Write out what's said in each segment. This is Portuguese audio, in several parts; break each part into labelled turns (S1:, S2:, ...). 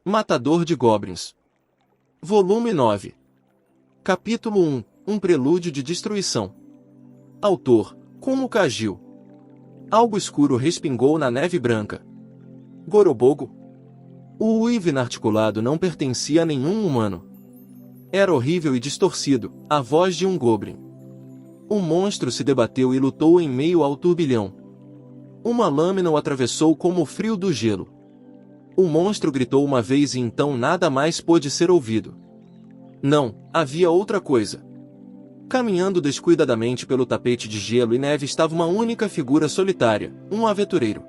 S1: Matador de Goblins. Volume 9. Capítulo 1. Um prelúdio de destruição. Autor: Kumo Kagil. Algo escuro respingou na neve branca. Gorobogo? O uivo inarticulado não pertencia a nenhum humano. Era horrível e distorcido, a voz de um goblin. O monstro se debateu e lutou em meio ao turbilhão. Uma lâmina o atravessou como o frio do gelo. O monstro gritou uma vez e então nada mais pôde ser ouvido. Não, havia outra coisa. Caminhando descuidadamente pelo tapete de gelo e neve estava uma única figura solitária, um aventureiro.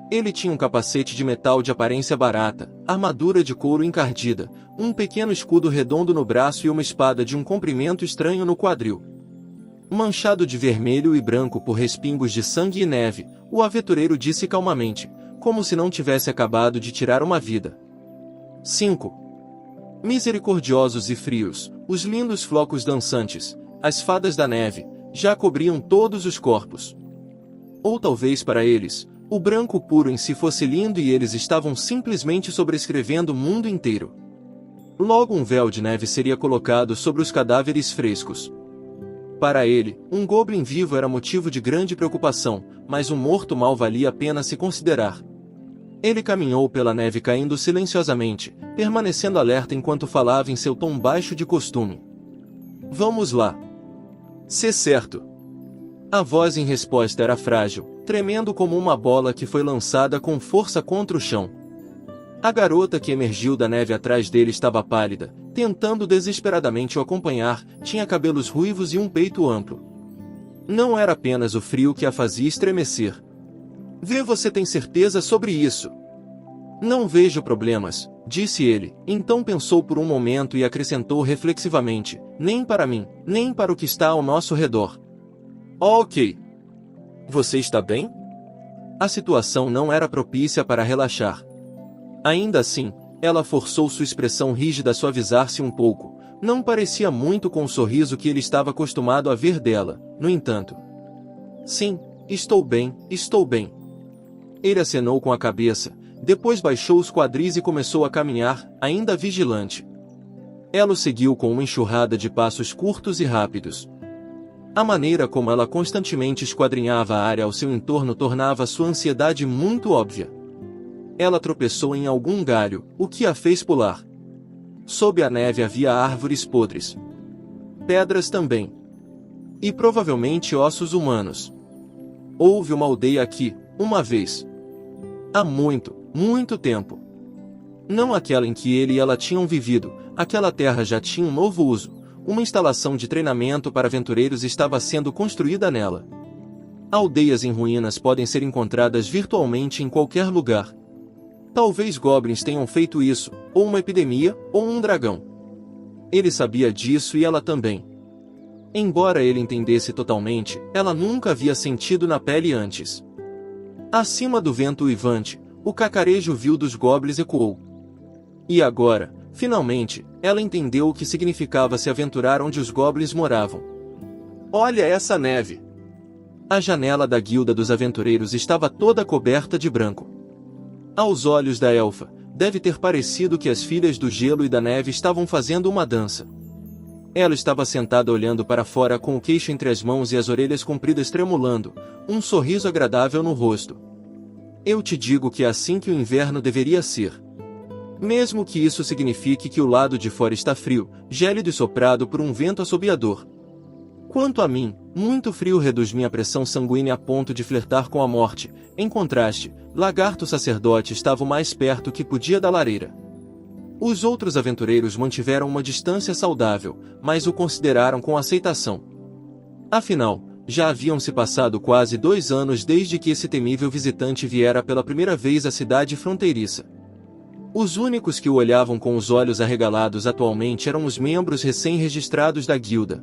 S1: Ele tinha um capacete de metal de aparência barata, armadura de couro encardida, um pequeno escudo redondo no braço e uma espada de um comprimento estranho no quadril. Manchado de vermelho e branco por respingos de sangue e neve, o aventureiro disse calmamente, como se não tivesse acabado de tirar uma vida. 5. Misericordiosos e frios, os lindos flocos dançantes, as fadas da neve, já cobriam todos os corpos. Ou talvez para eles, o branco puro em si fosse lindo e eles estavam simplesmente sobrescrevendo o mundo inteiro. Logo um véu de neve seria colocado sobre os cadáveres frescos. Para ele, um goblin vivo era motivo de grande preocupação, mas um morto mal valia a pena se considerar. Ele caminhou pela neve caindo silenciosamente, permanecendo alerta enquanto falava em seu tom baixo de costume. Vamos lá. Ser certo. A voz em resposta era frágil, tremendo como uma bola que foi lançada com força contra o chão. A garota que emergiu da neve atrás dele estava pálida, tentando desesperadamente o acompanhar, tinha cabelos ruivos e um peito amplo. Não era apenas o frio que a fazia estremecer. Você tem certeza sobre isso? Não vejo problemas, disse ele, então pensou por um momento e acrescentou reflexivamente, nem para mim, nem para o que está ao nosso redor. Ok. Você está bem? A situação não era propícia para relaxar. Ainda assim, ela forçou sua expressão rígida a suavizar-se um pouco, não parecia muito com o sorriso que ele estava acostumado a ver dela, no entanto. Sim, estou bem, estou bem. Ele acenou com a cabeça, depois baixou os quadris e começou a caminhar, ainda vigilante. Ela o seguiu com uma enxurrada de passos curtos e rápidos. A maneira como ela constantemente esquadrinhava a área ao seu entorno tornava sua ansiedade muito óbvia. Ela tropeçou em algum galho, o que a fez pular. Sob a neve havia árvores podres. Pedras também. E provavelmente ossos humanos. Houve uma aldeia aqui, uma vez. Há muito, muito tempo. Não aquela em que ele e ela tinham vivido, aquela terra já tinha um novo uso, uma instalação de treinamento para aventureiros estava sendo construída nela. Aldeias em ruínas podem ser encontradas virtualmente em qualquer lugar. Talvez goblins tenham feito isso, ou uma epidemia, ou um dragão. Ele sabia disso e ela também. Embora ele entendesse totalmente, ela nunca havia sentido na pele antes. Acima do vento uivante, o cacarejo vil dos goblins ecoou. E agora, finalmente, ela entendeu o que significava se aventurar onde os goblins moravam. Olha essa neve! A janela da guilda dos aventureiros estava toda coberta de branco. Aos olhos da elfa, deve ter parecido que as filhas do gelo e da neve estavam fazendo uma dança. Ela estava sentada olhando para fora com o queixo entre as mãos e as orelhas compridas tremulando, um sorriso agradável no rosto. Eu te digo que é assim que o inverno deveria ser. Mesmo que isso signifique que o lado de fora está frio, gélido e soprado por um vento assobiador. Quanto a mim, muito frio reduz minha pressão sanguínea a ponto de flertar com a morte. Em contraste, Lagarto Sacerdote estava o mais perto que podia da lareira. Os outros aventureiros mantiveram uma distância saudável, mas o consideraram com aceitação. Afinal, já haviam se passado quase 2 anos desde que esse temível visitante viera pela primeira vez à cidade fronteiriça. Os únicos que o olhavam com os olhos arregalados atualmente eram os membros recém-registrados da guilda.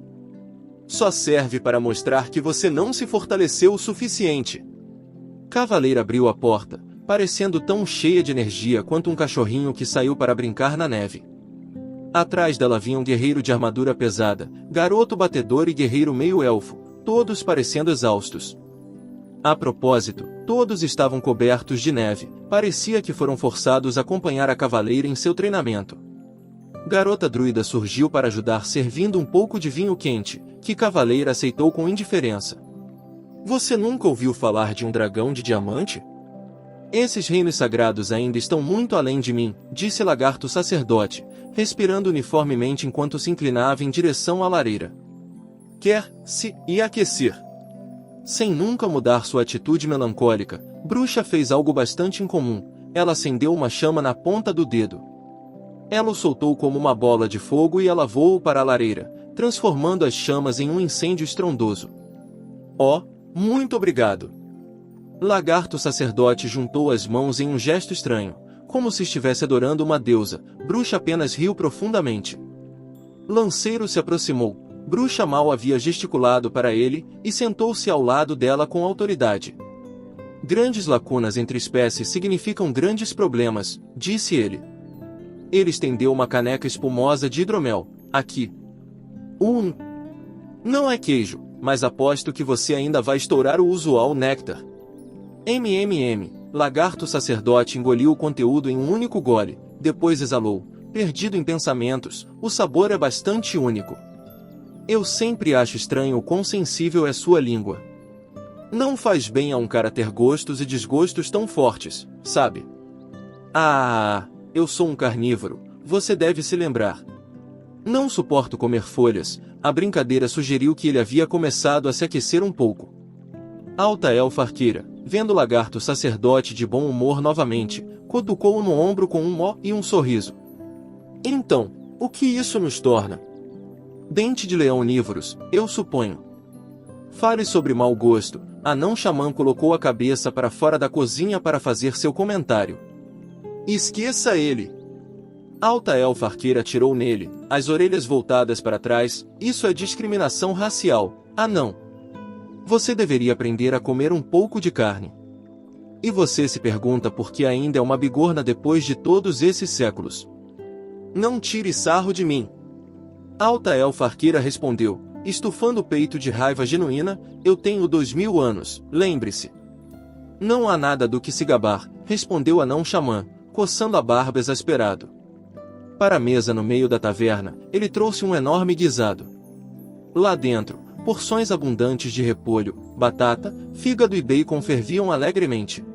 S1: Só serve para mostrar que você não se fortaleceu o suficiente. Cavaleiro abriu a porta, parecendo tão cheia de energia quanto um cachorrinho que saiu para brincar na neve. Atrás dela vinha um guerreiro de armadura pesada, garoto batedor e guerreiro meio-elfo, todos parecendo exaustos. A propósito, todos estavam cobertos de neve, parecia que foram forçados a acompanhar a cavaleira em seu treinamento. Garota druida surgiu para ajudar servindo um pouco de vinho quente, que Cavaleira aceitou com indiferença. Você nunca ouviu falar de um dragão de diamante? Esses reinos sagrados ainda estão muito além de mim, disse Lagarto Sacerdote, respirando uniformemente enquanto se inclinava em direção à lareira. Quer-se e aquecer. Sem nunca mudar sua atitude melancólica, Bruxa fez algo bastante incomum. Ela acendeu uma chama na ponta do dedo. Ela o soltou como uma bola de fogo e ela voou para a lareira, transformando as chamas em um incêndio estrondoso. Oh, muito obrigado! Lagarto Sacerdote juntou as mãos em um gesto estranho, como se estivesse adorando uma deusa. Bruxa apenas riu profundamente. Lanceiro se aproximou. Bruxa mal havia gesticulado para ele, e sentou-se ao lado dela com autoridade. Grandes lacunas entre espécies significam grandes problemas, disse ele. Ele estendeu uma caneca espumosa de hidromel. Aqui. Não é queijo, mas aposto que você ainda vai estourar o usual néctar. Lagarto Sacerdote engoliu o conteúdo em um único gole, depois exalou. Perdido em pensamentos, o sabor é bastante único. Eu sempre acho estranho o quão sensível é sua língua. Não faz bem a um cara ter gostos e desgostos tão fortes, sabe? Eu sou um carnívoro, você deve se lembrar. Não suporto comer folhas. A brincadeira sugeriu que ele havia começado a se aquecer um pouco. Alta Elfa Arqueira, vendo o Lagarto Sacerdote de bom humor novamente, cutucou-o no ombro com um ó e um sorriso. Então, o que isso nos torna? Dente de leão onívoros, eu suponho. Fale sobre mau gosto. Anão Xamã colocou a cabeça para fora da cozinha para fazer seu comentário. Esqueça ele! Alta Elfa Arqueira atirou nele, as orelhas voltadas para trás. Isso é discriminação racial, anão. Você deveria aprender a comer um pouco de carne. E você se pergunta por que ainda é uma bigorna depois de todos esses séculos. Não tire sarro de mim. Alta Elfa Arqueira respondeu, estufando o peito de raiva genuína, eu tenho 2000 anos, lembre-se. Não há nada do que se gabar, respondeu Anão Xamã, coçando a barba exasperado. Para a mesa no meio da taverna, ele trouxe um enorme guisado. Lá dentro, porções abundantes de repolho, batata, fígado e bacon ferviam alegremente.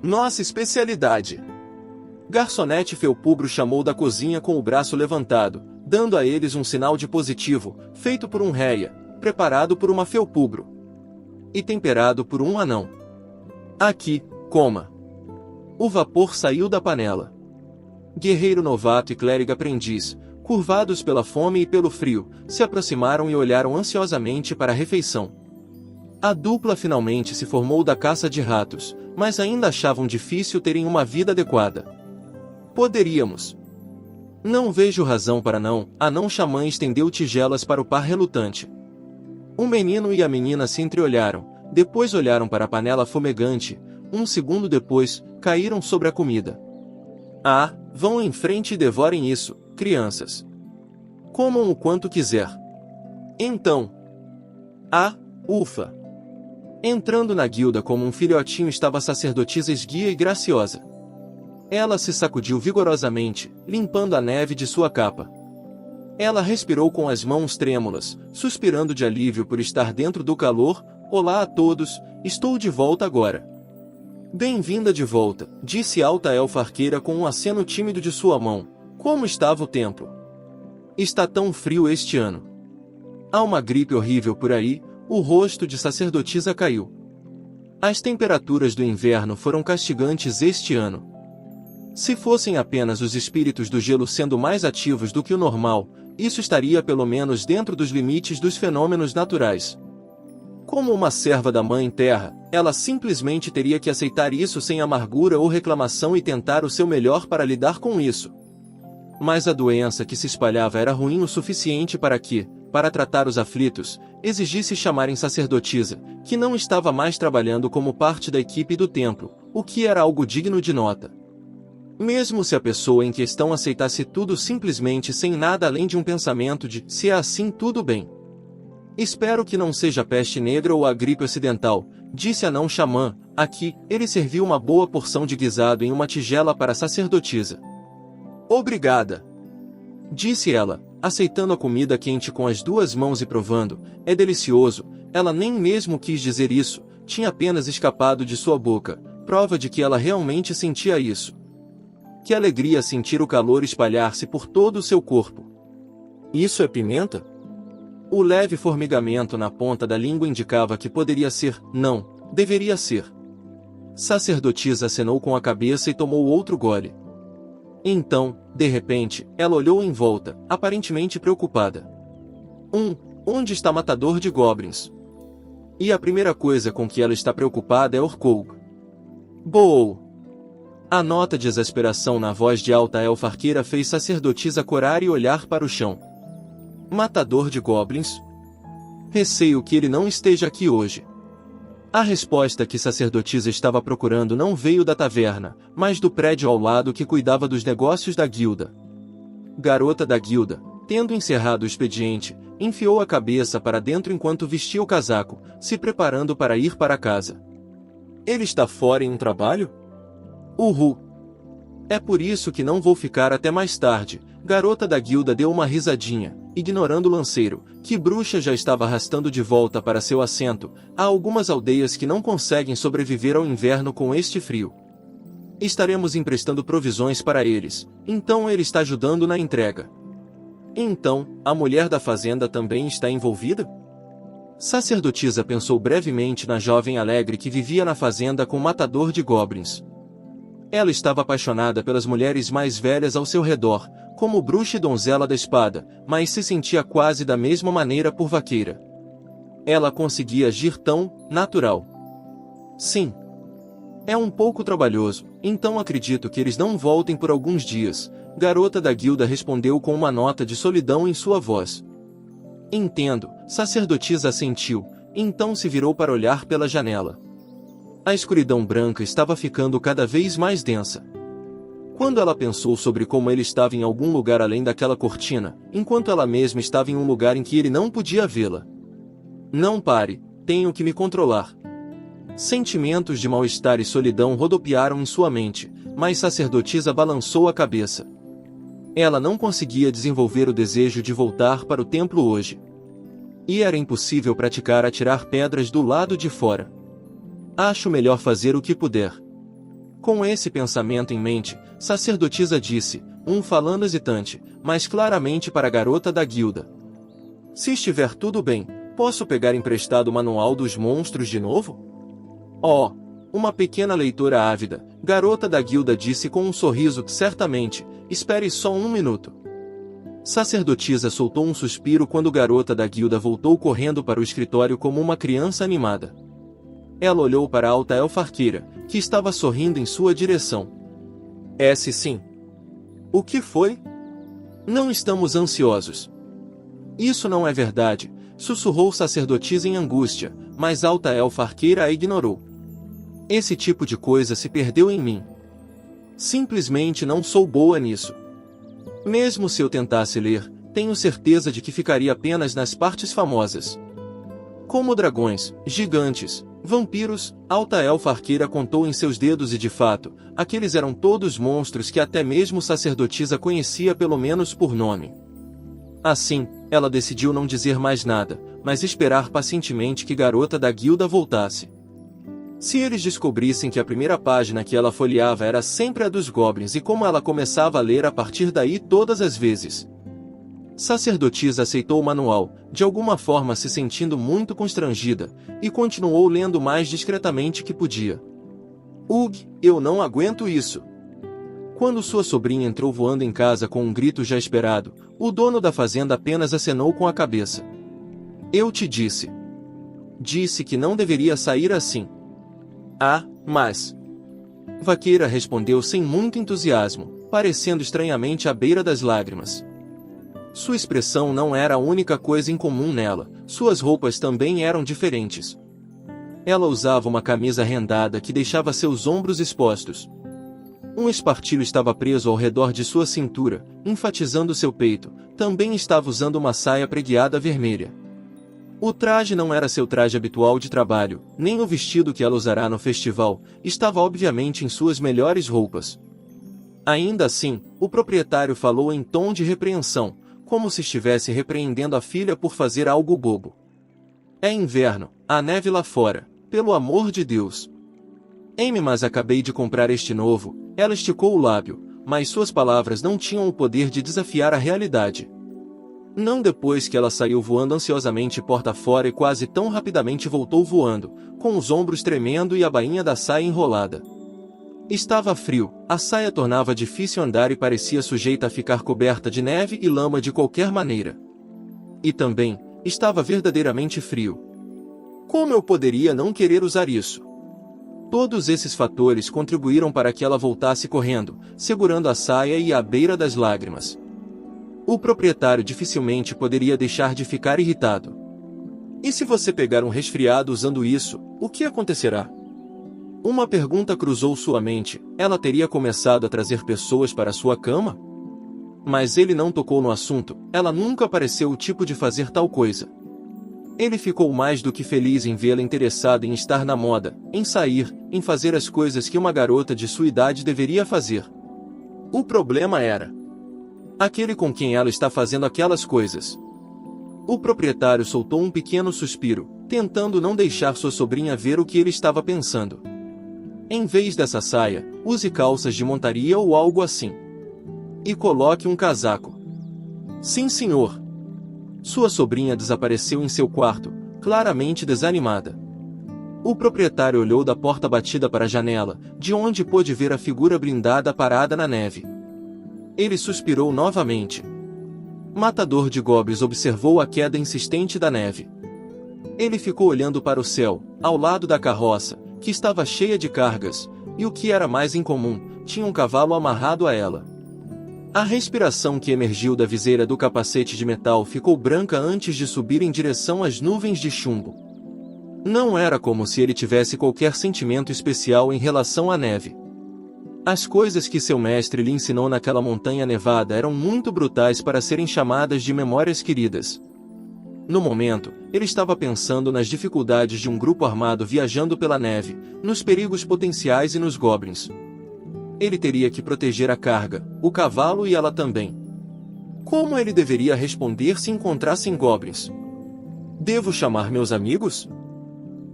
S1: Nossa especialidade! Garçonete Felpubro chamou da cozinha com o braço levantado, dando a eles um sinal de positivo, feito por um réia, preparado por uma Felpubro. E temperado por um anão. Aqui, coma. O vapor saiu da panela. Guerreiro novato e clérigo aprendiz, curvados pela fome e pelo frio, se aproximaram e olharam ansiosamente para a refeição. A dupla finalmente se formou da caça de ratos, mas ainda achavam difícil terem uma vida adequada. Poderíamos. Não vejo razão para não. Anão Xamã estendeu tigelas para o par relutante. O menino e a menina se entreolharam, depois olharam para a panela fumegante. Um segundo depois, caíram sobre a comida. Vão em frente e devorem isso, crianças. Comam o quanto quiser. Então. Ufa! Entrando na guilda como um filhotinho estava a sacerdotisa esguia e graciosa. Ela se sacudiu vigorosamente, limpando a neve de sua capa. Ela respirou com as mãos trêmulas, suspirando de alívio por estar dentro do calor. Olá a todos, estou de volta agora. Bem-vinda de volta, disse Alta Elfa Arqueira com um aceno tímido de sua mão. Como estava o tempo? Está tão frio este ano. Há uma gripe horrível por aí. O rosto de sacerdotisa caiu. As temperaturas do inverno foram castigantes este ano. Se fossem apenas os espíritos do gelo sendo mais ativos do que o normal, isso estaria pelo menos dentro dos limites dos fenômenos naturais. Como uma serva da Mãe Terra, ela simplesmente teria que aceitar isso sem amargura ou reclamação e tentar o seu melhor para lidar com isso. Mas a doença que se espalhava era ruim o suficiente para que, para tratar os aflitos, exigisse chamarem sacerdotisa, que não estava mais trabalhando como parte da equipe do templo, o que era algo digno de nota. Mesmo se a pessoa em questão aceitasse tudo simplesmente sem nada além de um pensamento de, se é assim tudo bem. Espero que não seja peste negra ou a gripe ocidental, disse a não-xamã. Aqui, ele serviu uma boa porção de guisado em uma tigela para a sacerdotisa. Obrigada, disse ela, aceitando a comida quente com as duas mãos e provando. É delicioso. Ela nem mesmo quis dizer isso, tinha apenas escapado de sua boca, prova de que ela realmente sentia isso. Que alegria sentir o calor espalhar-se por todo o seu corpo. Isso é pimenta? O leve formigamento na ponta da língua indicava que poderia ser, não, deveria ser. Sacerdotisa acenou com a cabeça e tomou outro gole. Então, de repente, ela olhou em volta, aparentemente preocupada. Onde está Matador de Goblins? E a primeira coisa com que ela está preocupada é Orkoug. Boou! A nota de exasperação na voz de alta elfa arqueira fez sacerdotisa corar e olhar para o chão. Matador de Goblins? Receio que ele não esteja aqui hoje. A resposta que sacerdotisa estava procurando não veio da taverna, mas do prédio ao lado que cuidava dos negócios da guilda. Garota da guilda, tendo encerrado o expediente, enfiou a cabeça para dentro enquanto vestia o casaco, se preparando para ir para casa. Ele está fora em um trabalho? Uhul! É por isso que não vou ficar até mais tarde. Garota da guilda deu uma risadinha, ignorando o lanceiro, que bruxa já estava arrastando de volta para seu assento. Há algumas aldeias que não conseguem sobreviver ao inverno com este frio. Estaremos emprestando provisões para eles, então ele está ajudando na entrega. Então, a mulher da fazenda também está envolvida? Sacerdotisa pensou brevemente na jovem alegre que vivia na fazenda com o matador de goblins. Ela estava apaixonada pelas mulheres mais velhas ao seu redor, como bruxa e donzela da espada, mas se sentia quase da mesma maneira por vaqueira. Ela conseguia agir tão natural. Sim. É um pouco trabalhoso, então acredito que eles não voltem por alguns dias. Garota da guilda respondeu com uma nota de solidão em sua voz. Entendo, sacerdotisa assentiu, então se virou para olhar pela janela. A escuridão branca estava ficando cada vez mais densa. Quando ela pensou sobre como ele estava em algum lugar além daquela cortina, enquanto ela mesma estava em um lugar em que ele não podia vê-la. Não pare, tenho que me controlar. Sentimentos de mal-estar e solidão rodopiaram em sua mente, mas sacerdotisa balançou a cabeça. Ela não conseguia desenvolver o desejo de voltar para o templo hoje. E era impossível praticar atirar pedras do lado de fora. Acho melhor fazer o que puder. Com esse pensamento em mente, sacerdotisa disse, falando hesitante, mas claramente para a garota da guilda. Se estiver tudo bem, posso pegar emprestado o manual dos monstros de novo? Oh, uma pequena leitora ávida, garota da guilda disse com um sorriso. Certamente, espere só um minuto. Sacerdotisa soltou um suspiro quando garota da guilda voltou correndo para o escritório como uma criança animada. Ela olhou para a alta elfa arqueira, que estava sorrindo em sua direção. Sim. O que foi? Não estamos ansiosos. Isso não é verdade, sussurrou sacerdotisa em angústia, mas alta elfa arqueira a ignorou. Esse tipo de coisa se perdeu em mim. Simplesmente não sou boa nisso. Mesmo se eu tentasse ler, tenho certeza de que ficaria apenas nas partes famosas. Como dragões, gigantes, vampiros, alta elfa arqueira contou em seus dedos e de fato, aqueles eram todos monstros que até mesmo sacerdotisa conhecia pelo menos por nome. Assim, ela decidiu não dizer mais nada, mas esperar pacientemente que garota da guilda voltasse. Se eles descobrissem que a primeira página que ela folheava era sempre a dos goblins e como ela começava a ler a partir daí todas as vezes. Sacerdotisa aceitou o manual, de alguma forma se sentindo muito constrangida, e continuou lendo o mais discretamente que podia. Eu não aguento isso. Quando sua sobrinha entrou voando em casa com um grito já esperado, o dono da fazenda apenas acenou com a cabeça. Eu te disse. Disse que não deveria sair assim. Mas... Vaqueira respondeu sem muito entusiasmo, parecendo estranhamente à beira das lágrimas. Sua expressão não era a única coisa incomum nela, suas roupas também eram diferentes. Ela usava uma camisa rendada que deixava seus ombros expostos. Um espartilho estava preso ao redor de sua cintura, enfatizando seu peito, também estava usando uma saia preguiada vermelha. O traje não era seu traje habitual de trabalho, nem o vestido que ela usará no festival, estava obviamente em suas melhores roupas. Ainda assim, o proprietário falou em tom de repreensão, como se estivesse repreendendo a filha por fazer algo bobo. É inverno, há neve lá fora, pelo amor de Deus. Amy, mas acabei de comprar este novo. Ela esticou o lábio, mas suas palavras não tinham o poder de desafiar a realidade. Não depois que ela saiu voando ansiosamente porta fora e quase tão rapidamente voltou voando, com os ombros tremendo e a bainha da saia enrolada. Estava frio, a saia tornava difícil andar e parecia sujeita a ficar coberta de neve e lama de qualquer maneira. E também, estava verdadeiramente frio. Como eu poderia não querer usar isso? Todos esses fatores contribuíram para que ela voltasse correndo, segurando a saia e à beira das lágrimas. O proprietário dificilmente poderia deixar de ficar irritado. E se você pegar um resfriado usando isso, o que acontecerá? Uma pergunta cruzou sua mente: ela teria começado a trazer pessoas para sua cama? Mas ele não tocou no assunto, ela nunca pareceu o tipo de fazer tal coisa. Ele ficou mais do que feliz em vê-la interessada em estar na moda, em sair, em fazer as coisas que uma garota de sua idade deveria fazer. O problema era aquele com quem ela está fazendo aquelas coisas. O proprietário soltou um pequeno suspiro, tentando não deixar sua sobrinha ver o que ele estava pensando. Em vez dessa saia, use calças de montaria ou algo assim. E coloque um casaco. Sim, senhor. Sua sobrinha desapareceu em seu quarto, claramente desanimada. O proprietário olhou da porta batida para a janela, de onde pôde ver a figura blindada parada na neve. Ele suspirou novamente. Matador de Goblins observou a queda insistente da neve. Ele ficou olhando para o céu, ao lado da carroça, que estava cheia de cargas, e o que era mais incomum, tinha um cavalo amarrado a ela. A respiração que emergiu da viseira do capacete de metal ficou branca antes de subir em direção às nuvens de chumbo. Não era como se ele tivesse qualquer sentimento especial em relação à neve. As coisas que seu mestre lhe ensinou naquela montanha nevada eram muito brutais para serem chamadas de memórias queridas. No momento, ele estava pensando nas dificuldades de um grupo armado viajando pela neve, nos perigos potenciais e nos goblins. Ele teria que proteger a carga, o cavalo e ela também. Como ele deveria responder se encontrassem goblins? Devo chamar meus amigos?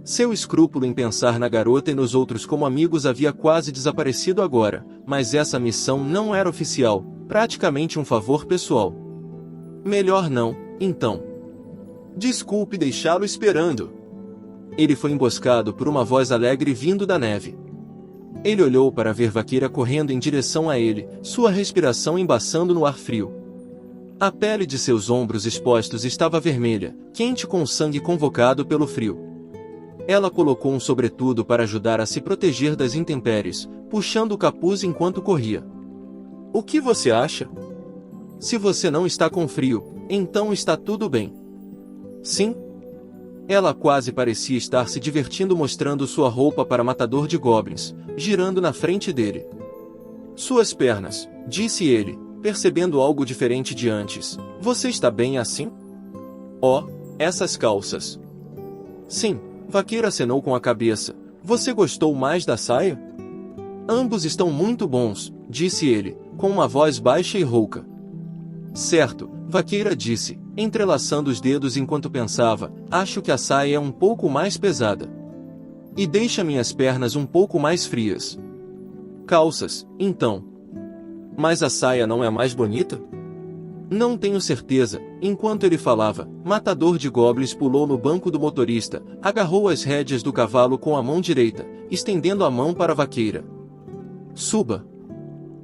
S1: Seu escrúpulo em pensar na garota e nos outros como amigos havia quase desaparecido agora, mas essa missão não era oficial, praticamente um favor pessoal. Melhor não, então. Desculpe deixá-lo esperando. Ele foi emboscado por uma voz alegre vindo da neve. Ele olhou para ver Vaqueira correndo em direção a ele, sua respiração embaçando no ar frio. A pele de seus ombros expostos estava vermelha, quente com o sangue convocado pelo frio. Ela colocou um sobretudo para ajudar a se proteger das intempéries, puxando o capuz enquanto corria. O que você acha? Se você não está com frio, então está tudo bem. Sim? Ela quase parecia estar se divertindo mostrando sua roupa para Matador de Goblins, girando na frente dele. Suas pernas, disse ele, percebendo algo diferente de antes. Você está bem assim? Oh, essas calças. Sim. Vaqueira acenou com a cabeça. Você gostou mais da saia? Ambos estão muito bons, disse ele, com uma voz baixa e rouca. Certo, Vaqueira disse, entrelaçando os dedos enquanto pensava, acho que a saia é um pouco mais pesada. E deixa minhas pernas um pouco mais frias. Calças, então. Mas a saia não é mais bonita? Não tenho certeza. Enquanto ele falava, Matador de Goblins pulou no banco do motorista, agarrou as rédeas do cavalo com a mão direita, estendendo a mão para a Vaqueira. Suba.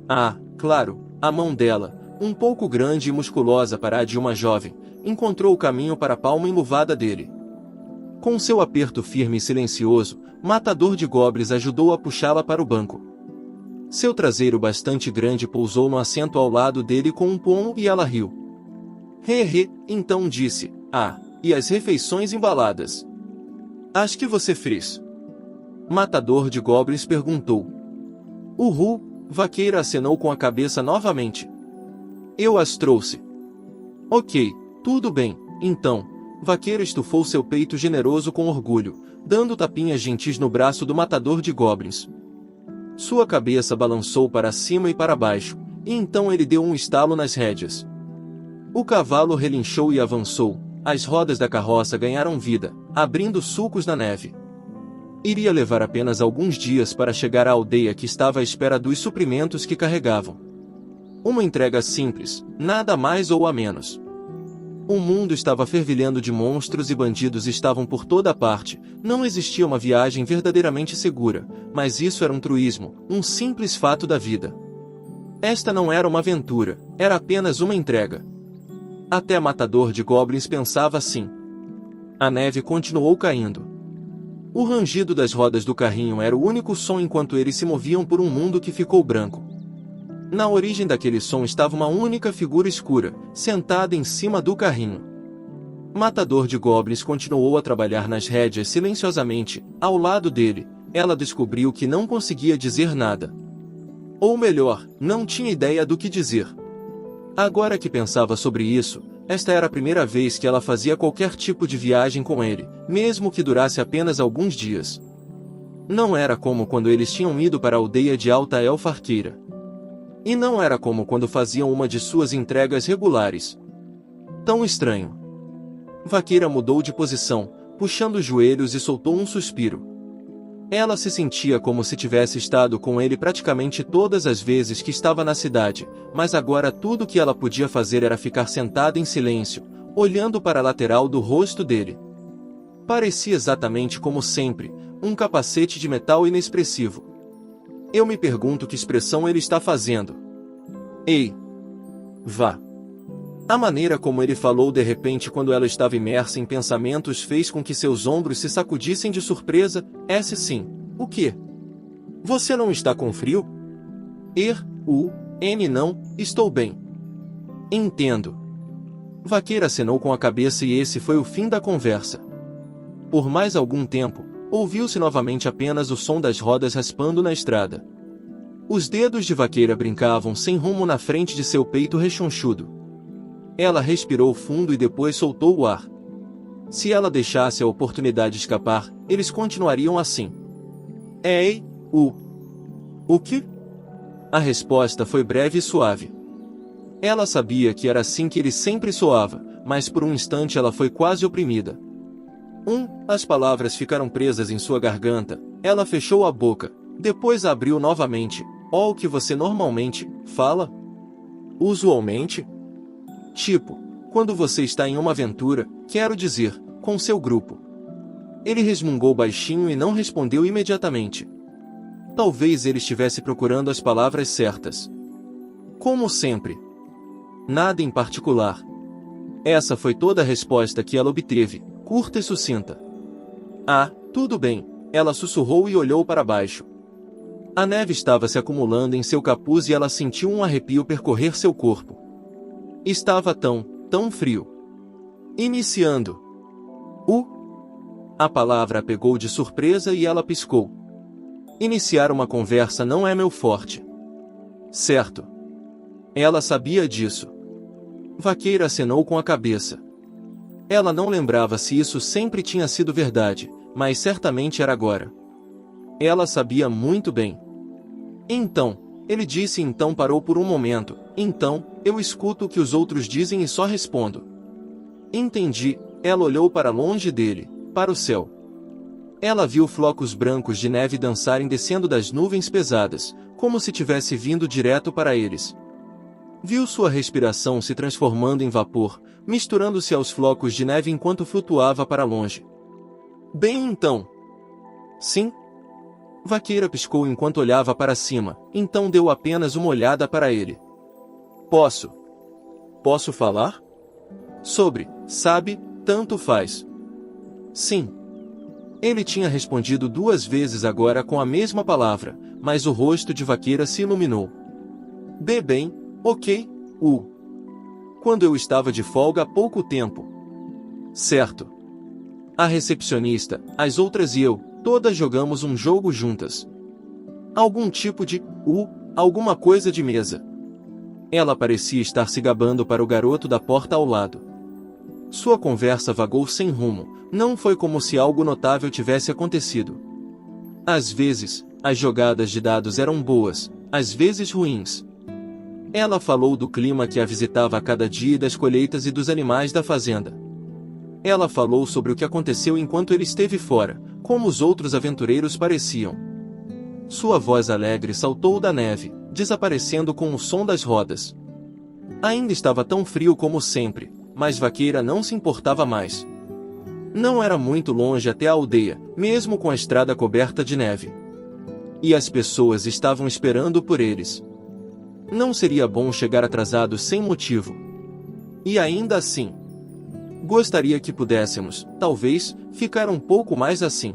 S1: Ah, claro, a mão dela, um pouco grande e musculosa para a de uma jovem, encontrou o caminho para a palma enluvada dele. Com seu aperto firme e silencioso, Matador de Goblins ajudou a puxá-la para o banco. Seu traseiro bastante grande pousou no assento ao lado dele com um pomo e ela riu. Então disse, e as refeições embaladas? As que você fez? Matador de Goblins perguntou. Vaqueira acenou com a cabeça novamente. Eu as trouxe. Ok, tudo bem, então, Vaqueira estufou seu peito generoso com orgulho, dando tapinhas gentis no braço do matador de goblins. Sua cabeça balançou para cima e para baixo, e então ele deu um estalo nas rédeas. O cavalo relinchou e avançou, as rodas da carroça ganharam vida, abrindo sulcos na neve. Iria levar apenas alguns dias para chegar à aldeia que estava à espera dos suprimentos que carregavam. Uma entrega simples, nada mais ou a menos. O mundo estava fervilhando de monstros e bandidos estavam por toda parte, não existia uma viagem verdadeiramente segura, mas isso era um truísmo, um simples fato da vida. Esta não era uma aventura, era apenas uma entrega. Até Matador de Goblins pensava assim. A neve continuou caindo. O rangido das rodas do carrinho era o único som enquanto eles se moviam por um mundo que ficou branco. Na origem daquele som estava uma única figura escura, sentada em cima do carrinho. Matador de Goblins continuou a trabalhar nas rédeas silenciosamente, ao lado dele. Ela descobriu que não conseguia dizer nada. Ou melhor, não tinha ideia do que dizer. Agora que pensava sobre isso, esta era a primeira vez que ela fazia qualquer tipo de viagem com ele, mesmo que durasse apenas alguns dias. Não era como quando eles tinham ido para a aldeia de Alta Elfarqueira. E não era como quando faziam uma de suas entregas regulares. Tão estranho. Vaqueira mudou de posição, puxando os joelhos e soltou um suspiro. Ela se sentia como se tivesse estado com ele praticamente todas as vezes que estava na cidade, mas agora tudo que ela podia fazer era ficar sentada em silêncio, olhando para a lateral do rosto dele. Parecia exatamente como sempre, um capacete de metal inexpressivo. Eu me pergunto que expressão ele está fazendo. Ei! Vá! A maneira como ele falou de repente quando ela estava imersa em pensamentos fez com que seus ombros se sacudissem de surpresa. Sim. O quê? Você não está com frio? Não, estou bem. Entendo. Vaqueira acenou com a cabeça e esse foi o fim da conversa. Por mais algum tempo, ouviu-se novamente apenas o som das rodas raspando na estrada. Os dedos de Vaqueira brincavam sem rumo na frente de seu peito rechonchudo. Ela respirou fundo e depois soltou o ar. Se ela deixasse a oportunidade escapar, eles continuariam assim. O quê? A resposta foi breve e suave. Ela sabia que era assim que ele sempre soava, mas por um instante ela foi quase oprimida. As palavras ficaram presas em sua garganta. Ela fechou a boca, depois a abriu novamente. O que você normalmente fala? Usualmente? Tipo, quando você está em uma aventura, quero dizer, com seu grupo. Ele resmungou baixinho e não respondeu imediatamente. Talvez ele estivesse procurando as palavras certas. Como sempre. Nada em particular. Essa foi toda a resposta que ela obteve, curta e sucinta. Tudo bem, ela sussurrou e olhou para baixo. A neve estava se acumulando em seu capuz e ela sentiu um arrepio percorrer seu corpo. Estava tão frio. Iniciando. A palavra a pegou de surpresa e ela piscou. Iniciar uma conversa não é meu forte. Certo. Ela sabia disso. Vaqueira acenou com a cabeça. Ela não lembrava se isso sempre tinha sido verdade, mas certamente era agora. Ela sabia muito bem. Então, ele disse e então parou por um momento. Então, eu escuto o que os outros dizem e só respondo. Entendi. Ela olhou para longe dele, para o céu. Ela viu flocos brancos de neve dançarem descendo das nuvens pesadas, como se tivesse vindo direto para eles. Viu sua respiração se transformando em vapor, misturando-se aos flocos de neve enquanto flutuava para longe. Bem então. Sim? Vaqueira piscou enquanto olhava para cima, então deu apenas uma olhada para ele. Posso falar? Sobre, sabe, tanto faz. Sim. Ele tinha respondido 2 vezes agora com a mesma palavra, mas o rosto de Vaqueira se iluminou. Bem, ok, Quando eu estava de folga há pouco tempo. Certo. A recepcionista, as outras e eu, todas jogamos um jogo juntas. Algum tipo de, alguma coisa de mesa. Ela parecia estar se gabando para o garoto da porta ao lado. Sua conversa vagou sem rumo, não foi como se algo notável tivesse acontecido. Às vezes, as jogadas de dados eram boas, às vezes ruins. Ela falou do clima que a visitava a cada dia e das colheitas e dos animais da fazenda. Ela falou sobre o que aconteceu enquanto ele esteve fora, como os outros aventureiros pareciam. Sua voz alegre saltou da neve, desaparecendo com o som das rodas. Ainda estava tão frio como sempre, mas Vaqueira não se importava mais. Não era muito longe até a aldeia, mesmo com a estrada coberta de neve. E as pessoas estavam esperando por eles. Não seria bom chegar atrasado sem motivo. E ainda assim, gostaria que pudéssemos, talvez, ficar um pouco mais assim.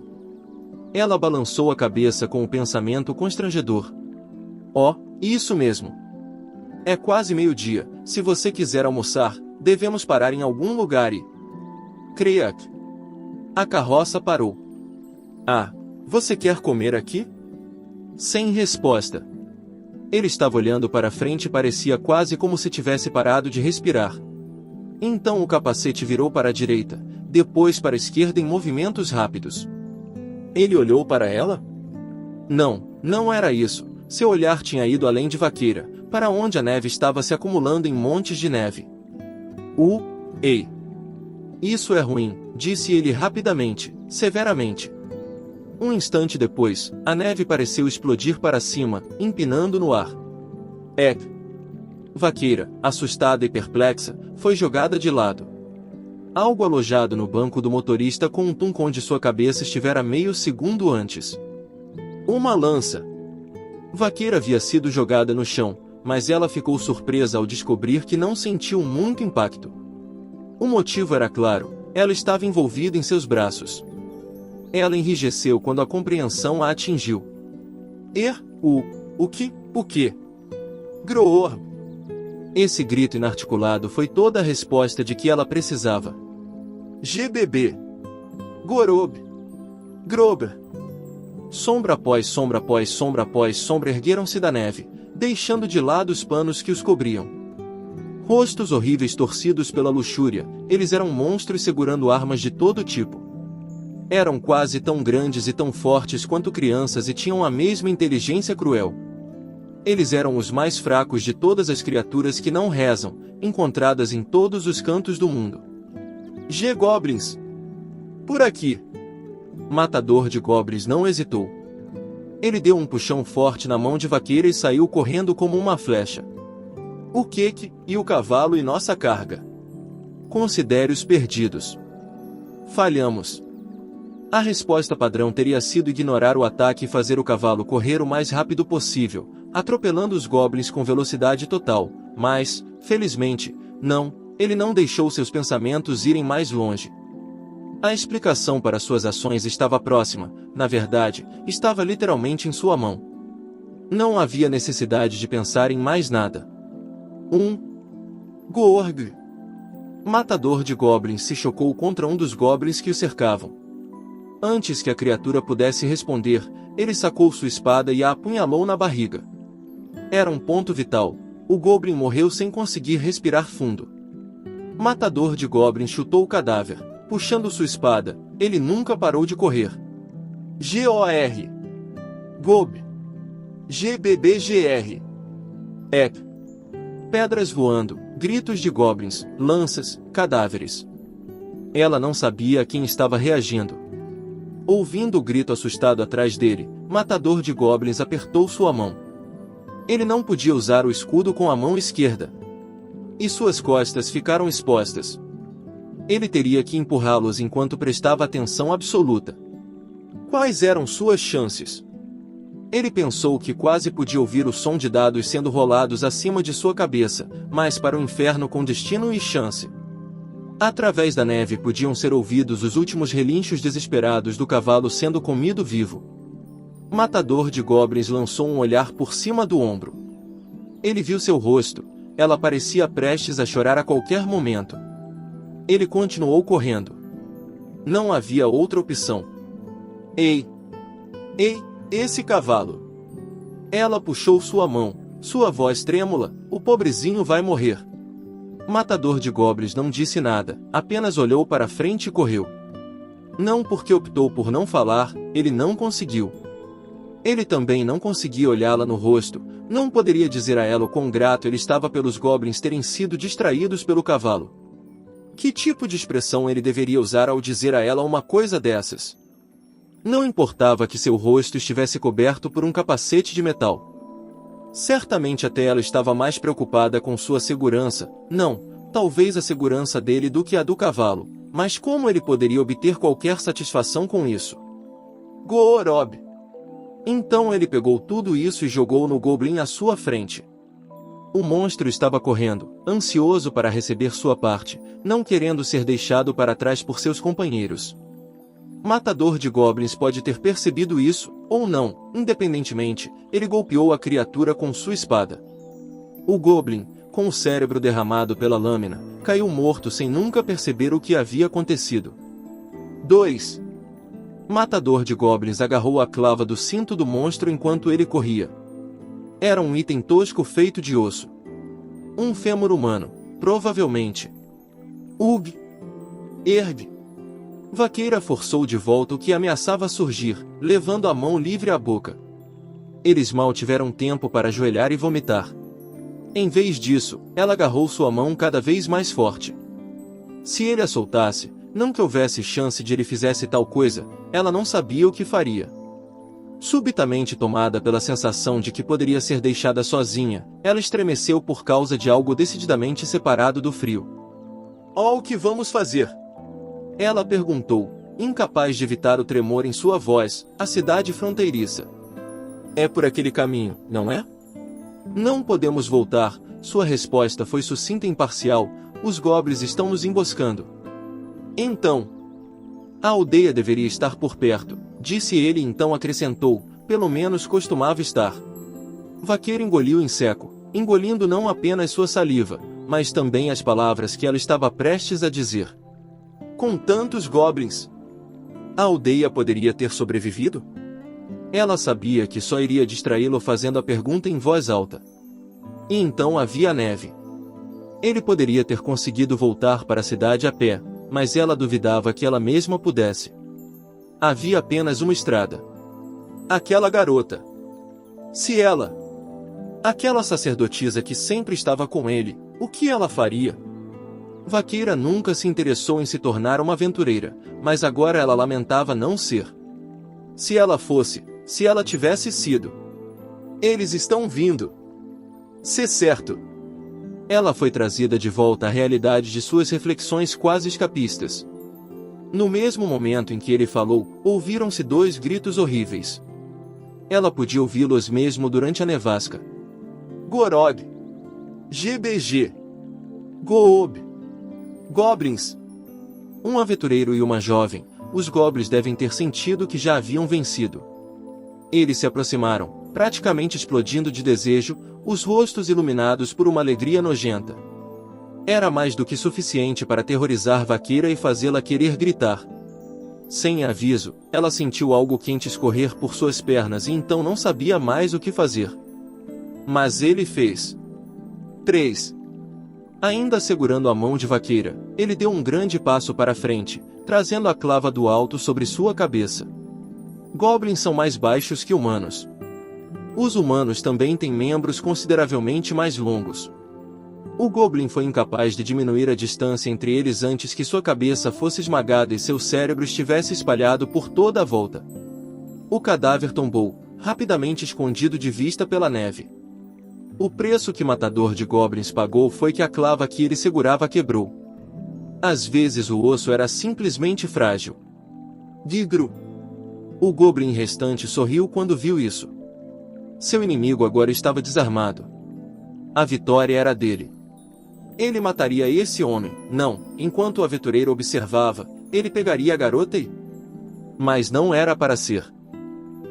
S1: Ela balançou a cabeça com o pensamento constrangedor. Oh, isso mesmo. É quase meio-dia, se você quiser almoçar, devemos parar em algum lugar e... Criac. A carroça parou. Ah, você quer comer aqui? Sem resposta. Ele estava olhando para frente e parecia quase como se tivesse parado de respirar. Então o capacete virou para a direita, depois para a esquerda em movimentos rápidos. Ele olhou para ela? Não, não era isso. Seu olhar tinha ido além de Vaqueira, para onde a neve estava se acumulando em montes de neve. Ei! Isso é ruim, disse ele rapidamente, severamente. Um instante depois, a neve pareceu explodir para cima, empinando no ar. Vaqueira, assustada e perplexa, foi jogada de lado. Algo alojado no banco do motorista com um tum onde sua cabeça estivera meio segundo antes. Uma lança. Vaqueira havia sido jogada no chão, mas ela ficou surpresa ao descobrir que não sentiu muito impacto. O motivo era claro, ela estava envolvida em seus braços. Ela enrijeceu quando a compreensão a atingiu. O quê? Groor! Esse grito inarticulado foi toda a resposta de que ela precisava. GBB. Gorob. Grober. Sombra após sombra após sombra após sombra ergueram-se da neve, deixando de lado os panos que os cobriam. Rostos horríveis torcidos pela luxúria, eles eram monstros segurando armas de todo tipo. Eram quase tão grandes e tão fortes quanto crianças e tinham a mesma inteligência cruel. Eles eram os mais fracos de todas as criaturas que não rezam, encontradas em todos os cantos do mundo. Goblins! Por aqui! Matador de goblins não hesitou. Ele deu um puxão forte na mão de Vaqueira e saiu correndo como uma flecha. O Queque, e o cavalo e nossa carga. Considere os perdidos. Falhamos. A resposta padrão teria sido ignorar o ataque e fazer o cavalo correr o mais rápido possível, atropelando os goblins com velocidade total, mas, felizmente, não, ele não deixou seus pensamentos irem mais longe. A explicação para suas ações estava próxima, na verdade, estava literalmente em sua mão. Não havia necessidade de pensar em mais nada. Gorg. Matador de goblins se chocou contra um dos goblins que o cercavam. Antes que a criatura pudesse responder, ele sacou sua espada e a apunhalou na barriga. Era um ponto vital. O goblin morreu sem conseguir respirar fundo. Matador de goblins chutou o cadáver, puxando sua espada. Ele nunca parou de correr. G-O-R. Gob. G-B-B-G-R. Pedras voando, gritos de goblins, lanças, cadáveres. Ela não sabia a quem estava reagindo. Ouvindo o grito assustado atrás dele, Matador de goblins apertou sua mão. Ele não podia usar o escudo com a mão esquerda. E suas costas ficaram expostas. Ele teria que empurrá-los enquanto prestava atenção absoluta. Quais eram suas chances? Ele pensou que quase podia ouvir o som de dados sendo rolados acima de sua cabeça, mas para o inferno com destino e chance. Através da neve podiam ser ouvidos os últimos relinchos desesperados do cavalo sendo comido vivo. Matador de goblins lançou um olhar por cima do ombro. Ele viu seu rosto, ela parecia prestes a chorar a qualquer momento. Ele continuou correndo. Não havia outra opção. Ei, esse cavalo! Ela puxou sua mão, sua voz trêmula, o pobrezinho vai morrer. Matador de Goblins não disse nada, apenas olhou para frente e correu. Não porque optou por não falar, ele não conseguiu. Ele também não conseguia olhá-la no rosto, não poderia dizer a ela o quão grato ele estava pelos goblins terem sido distraídos pelo cavalo. Que tipo de expressão ele deveria usar ao dizer a ela uma coisa dessas? Não importava que seu rosto estivesse coberto por um capacete de metal. Certamente até ela estava mais preocupada com sua segurança, não, talvez a segurança dele do que a do cavalo, mas como ele poderia obter qualquer satisfação com isso? Gorob! Então ele pegou tudo isso e jogou no goblin à sua frente. O monstro estava correndo, ansioso para receber sua parte, não querendo ser deixado para trás por seus companheiros. Matador de Goblins pode ter percebido isso, ou não, independentemente, ele golpeou a criatura com sua espada. O Goblin, com o cérebro derramado pela lâmina, caiu morto sem nunca perceber o que havia acontecido. 2. Matador de Goblins agarrou a clava do cinto do monstro enquanto ele corria. Era um item tosco feito de osso. Um fêmur humano, provavelmente. Ugh! Ergue! Vaqueira forçou de volta o que ameaçava surgir, levando a mão livre à boca. Eles mal tiveram tempo para ajoelhar e vomitar. Em vez disso, ela agarrou sua mão cada vez mais forte. Se ele a soltasse, não que houvesse chance de ele fizesse tal coisa, ela não sabia o que faria. Subitamente tomada pela sensação de que poderia ser deixada sozinha, ela estremeceu por causa de algo decididamente separado do frio. "Oh, o que vamos fazer?" Ela perguntou, incapaz de evitar o tremor em sua voz, a cidade fronteiriça. "É por aquele caminho, não é?" "Não podemos voltar", sua resposta foi sucinta e imparcial, "os goblins estão nos emboscando." "Então, a aldeia deveria estar por perto", disse ele e então acrescentou, "pelo menos costumava estar." Vaqueiro engoliu em seco, engolindo não apenas sua saliva, mas também as palavras que ela estava prestes a dizer. Com tantos goblins, a aldeia poderia ter sobrevivido? Ela sabia que só iria distraí-lo fazendo a pergunta em voz alta. E então havia neve. Ele poderia ter conseguido voltar para a cidade a pé, mas ela duvidava que ela mesma pudesse. Havia apenas uma estrada. Aquela garota. Se ela... Aquela sacerdotisa que sempre estava com ele, o que ela faria? Vaqueira nunca se interessou em se tornar uma aventureira, mas agora ela lamentava não ser. Se ela fosse, se ela tivesse sido. Eles estão vindo. Se certo. Ela foi trazida de volta à realidade de suas reflexões quase escapistas. No mesmo momento em que ele falou, ouviram-se dois gritos horríveis. Ela podia ouvi-los mesmo durante a nevasca. Gorog. GBG. Goob. Goblins. Um aventureiro e uma jovem, os goblins devem ter sentido que já haviam vencido. Eles se aproximaram, praticamente explodindo de desejo, os rostos iluminados por uma alegria nojenta. Era mais do que suficiente para aterrorizar Vaqueira e fazê-la querer gritar. Sem aviso, ela sentiu algo quente escorrer por suas pernas e então não sabia mais o que fazer. Mas ele fez. 3. Ainda segurando a mão de Vaqueira, ele deu um grande passo para frente, trazendo a clava do alto sobre sua cabeça. Goblins são mais baixos que humanos. Os humanos também têm membros consideravelmente mais longos. O Goblin foi incapaz de diminuir a distância entre eles antes que sua cabeça fosse esmagada e seu cérebro estivesse espalhado por toda a volta. O cadáver tombou, rapidamente escondido de vista pela neve. O preço que Matador de Goblins pagou foi que a clava que ele segurava quebrou. Às vezes o osso era simplesmente frágil. Digro. O Goblin restante sorriu quando viu isso. Seu inimigo agora estava desarmado. A vitória era dele. Ele mataria esse homem, não, enquanto o aventureiro observava, ele pegaria a garota e... Mas não era para ser.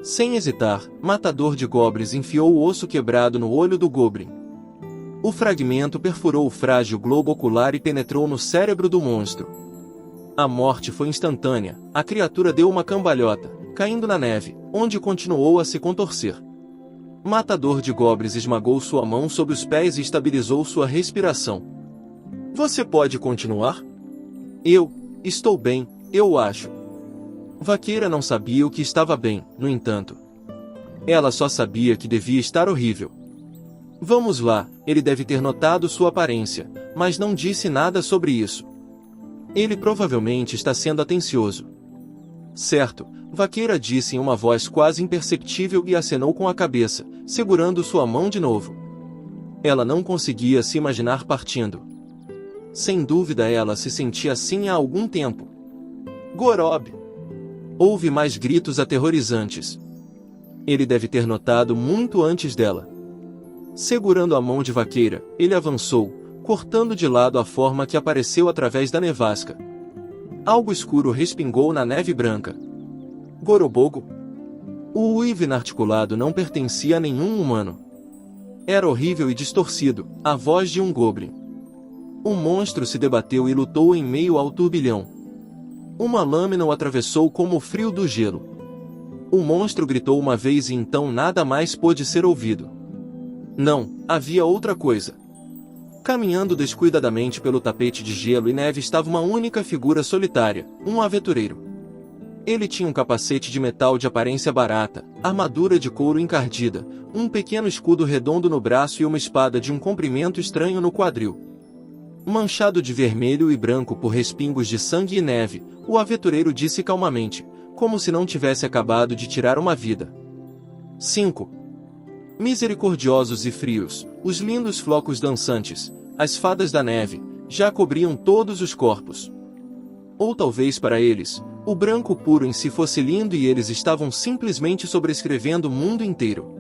S1: Sem hesitar, Matador de Goblins enfiou o osso quebrado no olho do Goblin. O fragmento perfurou o frágil globo ocular e penetrou no cérebro do monstro. A morte foi instantânea, a criatura deu uma cambalhota, caindo na neve, onde continuou a se contorcer. Matador de Goblins esmagou sua mão sob os pés e estabilizou sua respiração. Você pode continuar? Eu estou bem, eu acho. Vaqueira não sabia o que estava bem, no entanto. Ela só sabia que devia estar horrível. Vamos lá, ele deve ter notado sua aparência, mas não disse nada sobre isso. Ele provavelmente está sendo atencioso. Certo, Vaqueira disse em uma voz quase imperceptível e acenou com a cabeça, segurando sua mão de novo. Ela não conseguia se imaginar partindo. Sem dúvida ela se sentia assim há algum tempo. Gorob! Houve mais gritos aterrorizantes. Ele deve ter notado muito antes dela. Segurando a mão de Vaqueira, ele avançou, cortando de lado a forma que apareceu através da nevasca. Algo escuro respingou na neve branca. Gorobogo? O uivo inarticulado não pertencia a nenhum humano. Era horrível e distorcido, a voz de um goblin. O monstro se debateu e lutou em meio ao turbilhão. Uma lâmina o atravessou como o frio do gelo. O monstro gritou uma vez e então nada mais pôde ser ouvido. Não, havia outra coisa. Caminhando descuidadamente pelo tapete de gelo e neve estava uma única figura solitária, um aventureiro. Ele tinha um capacete de metal de aparência barata, armadura de couro encardida, um pequeno escudo redondo no braço e uma espada de um comprimento estranho no quadril. Manchado de vermelho e branco por respingos de sangue e neve, o aventureiro disse calmamente, como se não tivesse acabado de tirar uma vida. 5. Misericordiosos e frios, os lindos flocos dançantes, as fadas da neve, já cobriam todos os corpos. Ou talvez para eles, o branco puro em si fosse lindo e eles estavam simplesmente sobrescrevendo o mundo inteiro.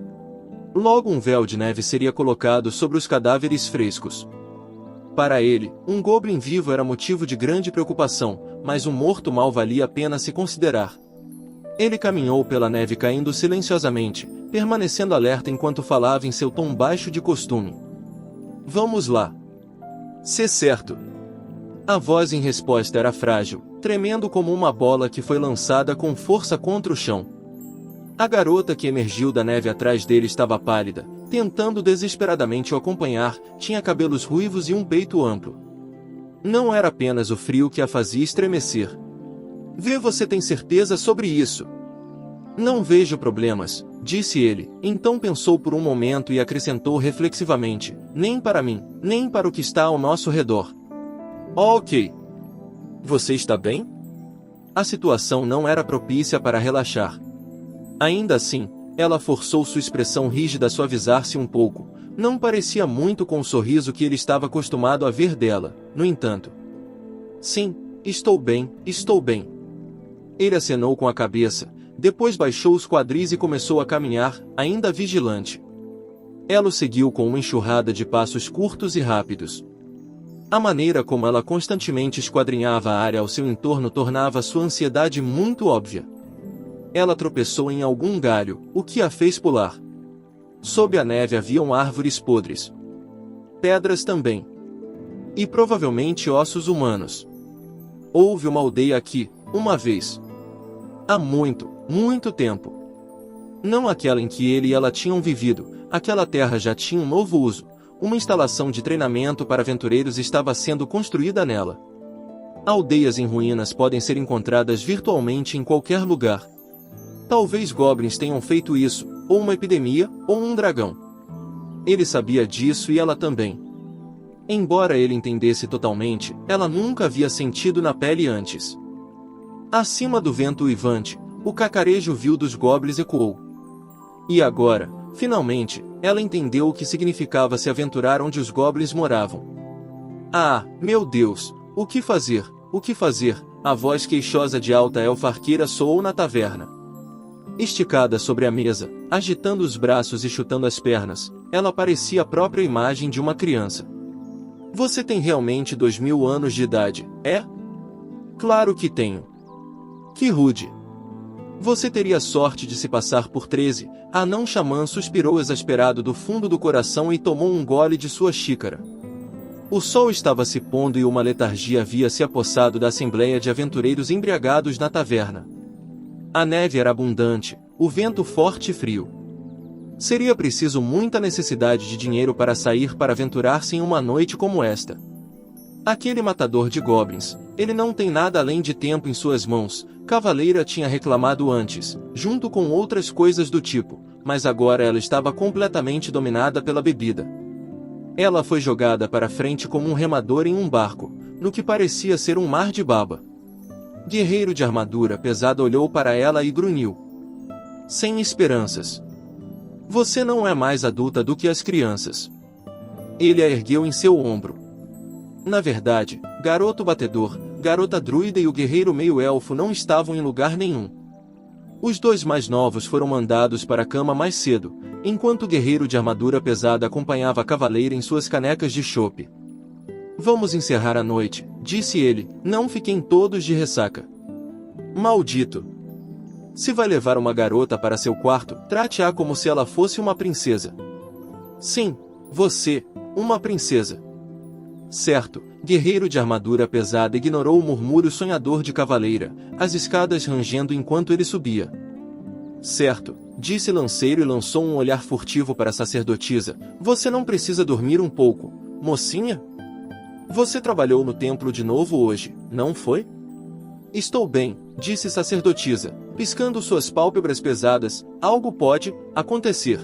S1: Logo um véu de neve seria colocado sobre os cadáveres frescos. Para ele, um goblin vivo era motivo de grande preocupação, mas um morto mal valia a pena se considerar. Ele caminhou pela neve caindo silenciosamente, permanecendo alerta enquanto falava em seu tom baixo de costume. Vamos lá. Ser certo. A voz em resposta era frágil, tremendo como uma bola que foi lançada com força contra o chão. A garota que emergiu da neve atrás dele estava pálida, tentando desesperadamente o acompanhar, tinha cabelos ruivos e um peito amplo. Não era apenas o frio que a fazia estremecer. Você tem certeza sobre isso? Não vejo problemas, disse ele, então pensou por um momento e acrescentou reflexivamente, nem para mim, nem para o que está ao nosso redor. Ok. Você está bem? A situação não era propícia para relaxar. Ainda assim, ela forçou sua expressão rígida a suavizar-se um pouco, não parecia muito com o sorriso que ele estava acostumado a ver dela, no entanto. Sim, estou bem, estou bem. Ele acenou com a cabeça, depois baixou os quadris e começou a caminhar, ainda vigilante. Ela o seguiu com uma enxurrada de passos curtos e rápidos. A maneira como ela constantemente esquadrinhava a área ao seu entorno tornava sua ansiedade muito óbvia. Ela tropeçou em algum galho, o que a fez pular. Sob a neve haviam árvores podres. Pedras também. E provavelmente ossos humanos. Houve uma aldeia aqui, uma vez. Há muito, muito tempo. Não aquela em que ele e ela tinham vivido, aquela terra já tinha um novo uso, uma instalação de treinamento para aventureiros estava sendo construída nela. Aldeias em ruínas podem ser encontradas virtualmente em qualquer lugar. Talvez goblins tenham feito isso, ou uma epidemia, ou um dragão. Ele sabia disso e ela também. Embora ele entendesse totalmente, ela nunca havia sentido na pele antes. Acima do vento uivante, o cacarejo vil dos goblins ecoou. E agora, finalmente, ela entendeu o que significava se aventurar onde os goblins moravam. Ah, meu Deus, o que fazer, o que fazer? A voz queixosa de alta elfa arqueira soou na taverna. Esticada sobre a mesa, agitando os braços e chutando as pernas, ela parecia a própria imagem de uma criança. Você tem realmente 2000 anos de idade, é? Claro que tenho. Que rude. Você teria sorte de se passar por 13, a anão xamã suspirou exasperado do fundo do coração e tomou um gole de sua xícara. O sol estava se pondo e uma letargia havia se apossado da assembleia de aventureiros embriagados na taverna. A neve era abundante, o vento forte e frio. Seria preciso muita necessidade de dinheiro para sair para aventurar-se em uma noite como esta. Aquele matador de goblins, ele não tem nada além de tempo em suas mãos, Cavaleira tinha reclamado antes, junto com outras coisas do tipo, mas agora ela estava completamente dominada pela bebida. Ela foi jogada para frente como um remador em um barco, no que parecia ser um mar de baba. Guerreiro de armadura pesada olhou para ela e grunhiu. Sem esperanças. Você não é mais adulta do que as crianças. Ele a ergueu em seu ombro. Na verdade, garoto batedor, garota druida e o guerreiro meio-elfo não estavam em lugar nenhum. Os dois mais novos foram mandados para a cama mais cedo, enquanto o guerreiro de armadura pesada acompanhava a cavaleira em suas canecas de chope. Vamos encerrar a noite, disse ele, não fiquem todos de ressaca. Maldito! Se vai levar uma garota para seu quarto, trate-a como se ela fosse uma princesa. Sim, você, uma princesa. Certo, guerreiro de armadura pesada ignorou o murmúrio sonhador de cavaleira, as escadas rangendo enquanto ele subia. Certo, disse Lanceiro e lançou um olhar furtivo para a sacerdotisa, você não precisa dormir um pouco, mocinha? Você trabalhou no templo de novo hoje, não foi? Estou bem, disse sacerdotisa, piscando suas pálpebras pesadas, algo pode acontecer.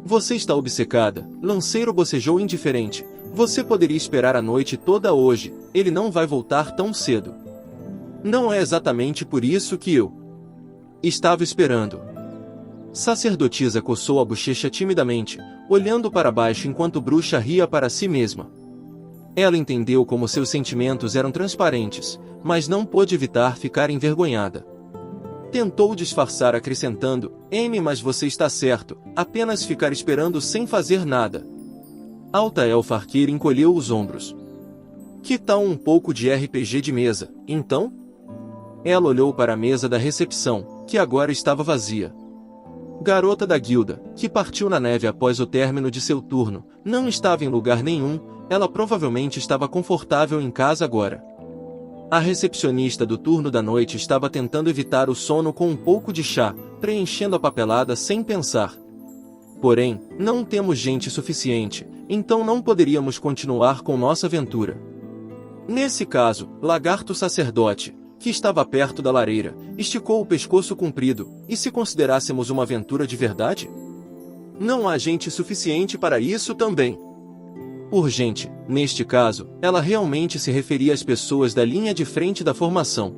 S1: Você está obcecada, Lanceiro bocejou indiferente. Você poderia esperar a noite toda hoje, ele não vai voltar tão cedo. Não é exatamente por isso que eu estava esperando. Sacerdotisa coçou a bochecha timidamente, olhando para baixo enquanto bruxa ria para si mesma. Ela entendeu como seus sentimentos eram transparentes, mas não pôde evitar ficar envergonhada. Tentou disfarçar acrescentando, mas você está certo, apenas ficar esperando sem fazer nada. Alta Elfa Arqueira encolheu os ombros. Que tal um pouco de RPG de mesa, então? Ela olhou para a mesa da recepção, que agora estava vazia. Garota da guilda, que partiu na neve após o término de seu turno, não estava em lugar nenhum, ela provavelmente estava confortável em casa agora. A recepcionista do turno da noite estava tentando evitar o sono com um pouco de chá, preenchendo a papelada sem pensar. Porém, não temos gente suficiente, então não poderíamos continuar com nossa aventura. Nesse caso, Lagarto Sacerdote, que estava perto da lareira, esticou o pescoço comprido, e se considerássemos uma aventura de verdade? Não há gente suficiente para isso também. Urgente, neste caso, ela realmente se referia às pessoas da linha de frente da formação.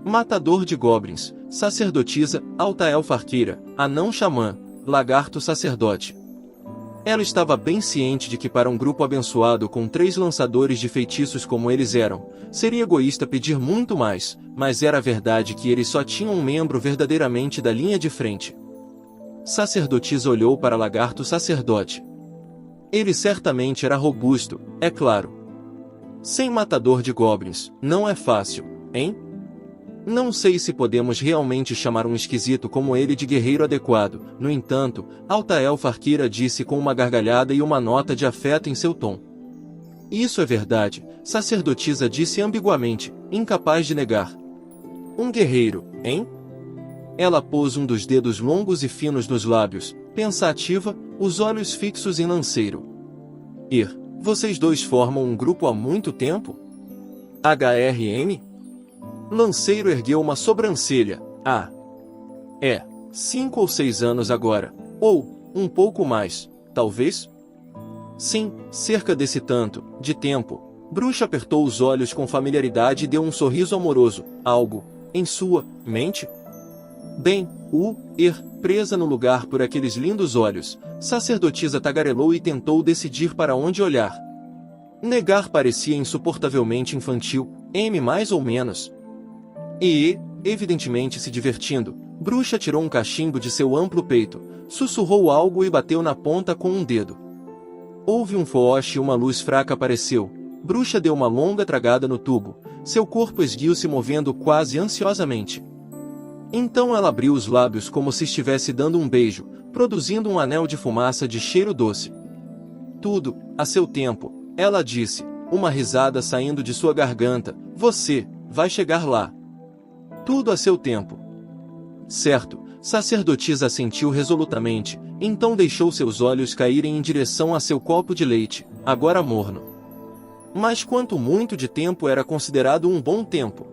S1: Matador de goblins, sacerdotisa, alta elfa arqueira, anão xamã, lagarto sacerdote. Ela estava bem ciente de que para um grupo abençoado com 3 lançadores de feitiços como eles eram, seria egoísta pedir muito mais, mas era a verdade que eles só tinham um membro verdadeiramente da linha de frente. Sacerdotisa olhou para lagarto sacerdote. Ele certamente era robusto, é claro. Sem matador de goblins, não é fácil, hein? Não sei se podemos realmente chamar um esquisito como ele de guerreiro adequado, no entanto, Alta Elfa Arqueira disse com uma gargalhada e uma nota de afeto em seu tom. Isso é verdade, sacerdotisa disse ambiguamente, incapaz de negar. Um guerreiro, hein? Ela pôs um dos dedos longos e finos nos lábios, pensativa, os olhos fixos em Lanceiro. Vocês dois formam um grupo há muito tempo? HRM? Lanceiro ergueu uma sobrancelha. 5 ou 6 anos agora. Ou, um pouco mais, talvez? Sim, cerca desse tanto, de tempo. Bruxa apertou os olhos com familiaridade e deu um sorriso amoroso. Algo, em sua mente? Bem, presa no lugar por aqueles lindos olhos, sacerdotisa tagarelou e tentou decidir para onde olhar. Negar parecia insuportavelmente infantil, mais ou menos. Evidentemente se divertindo, Bruxa tirou um cachimbo de seu amplo peito, sussurrou algo e bateu na ponta com um dedo. Houve um flash e uma luz fraca apareceu. Bruxa deu uma longa tragada no tubo, seu corpo esguiu-se movendo quase ansiosamente. Então ela abriu os lábios como se estivesse dando um beijo, produzindo um anel de fumaça de cheiro doce. Tudo, a seu tempo, ela disse, uma risada saindo de sua garganta, você vai chegar lá. Tudo a seu tempo. Certo, sacerdotisa assentiu resolutamente, então deixou seus olhos caírem em direção a seu copo de leite, agora morno. Mas quanto muito de tempo era considerado um bom tempo?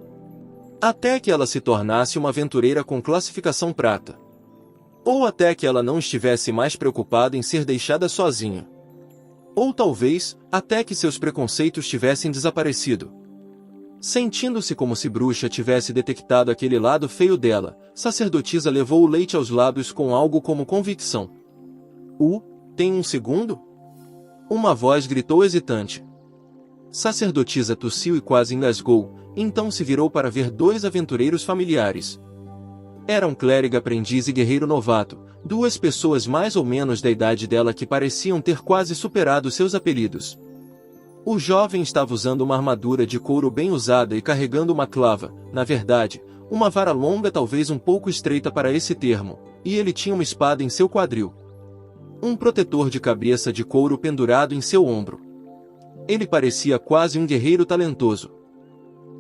S1: Até que ela se tornasse uma aventureira com classificação prata. Ou até que ela não estivesse mais preocupada em ser deixada sozinha. Ou talvez, até que seus preconceitos tivessem desaparecido. Sentindo-se como se Bruxa tivesse detectado aquele lado feio dela, Sacerdotisa levou o leite aos lábios com algo como convicção. Tem um segundo? Uma voz gritou hesitante. Sacerdotisa tossiu e quase engasgou, então se virou para ver dois aventureiros familiares. Eram clérigo aprendiz e guerreiro novato, duas pessoas mais ou menos da idade dela que pareciam ter quase superado seus apelidos. O jovem estava usando uma armadura de couro bem usada e carregando uma clava, na verdade, uma vara longa talvez um pouco estreita para esse termo, e ele tinha uma espada em seu quadril. Um protetor de cabeça de couro pendurado em seu ombro. Ele parecia quase um guerreiro talentoso.